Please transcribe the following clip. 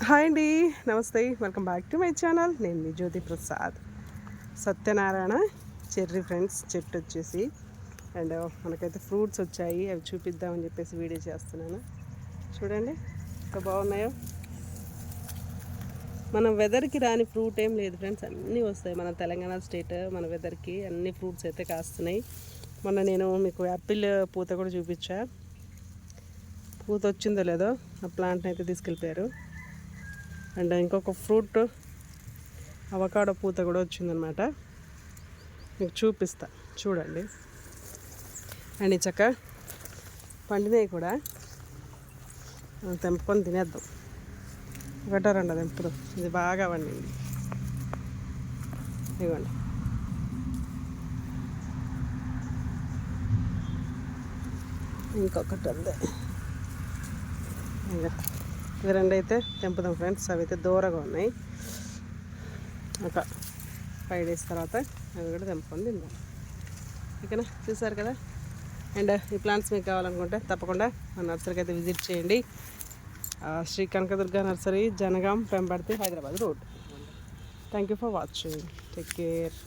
Hi అండి, నమస్తే, welcome back to my channel. నేను మీ జ్యోతి ప్రసాద్. సత్యనారాయణ చెర్రీ ఫ్రెండ్స్ చెట్టు వచ్చేసి అండ్ మనకైతే ఫ్రూట్స్ వచ్చాయి, అవి చూపిద్దామని చెప్పేసి వీడియో చేస్తున్నాను. చూడండి ఎంత బాగున్నాయో. మన వెదర్కి రాని ఫ్రూట్ ఏం లేదు ఫ్రెండ్స్, అన్నీ వస్తాయి. మన తెలంగాణ స్టేట్ మన వెదర్కి అన్ని ఫ్రూట్స్ అయితే కాస్తున్నాయి. మొన్న నేను మీకు యాపిల్ పూత కూడా చూపించా. పూత వచ్చిందో లేదో ఆ ప్లాంట్ని అయితే తీసుకెళ్ళిపోయారు. అండ్ ఇంకొక ఫ్రూట్ అవకాడో పూత కూడా వచ్చిందనమాట, మీకు చూపిస్తా చూడండి. అండ్ ఈ చక్క పండినవి కూడా తెంపుకొని తినేద్దాం. ఒకటో రెండో తెంపుడు, ఇది బాగా పండింది. ఇవ్వండి, ఇంకొకటి అందే. ఇవి రెండు అయితే తెంపుదాం ఫ్రెండ్స్. అవి అయితే దూరంగా ఉన్నాయి. ఒక 5 days తర్వాత అవి కూడా తెంపుకొని తిందాం. ఓకేనా, చూసారు కదా. అండ్ ఈ ప్లాంట్స్ మీకు కావాలనుకుంటే తప్పకుండా మా నర్సరీకి అయితే విజిట్ చేయండి. Shri Kanakadurga nursery, Jangaon, Pembarthi, Hyderabad road. Thank you for watching. Take care.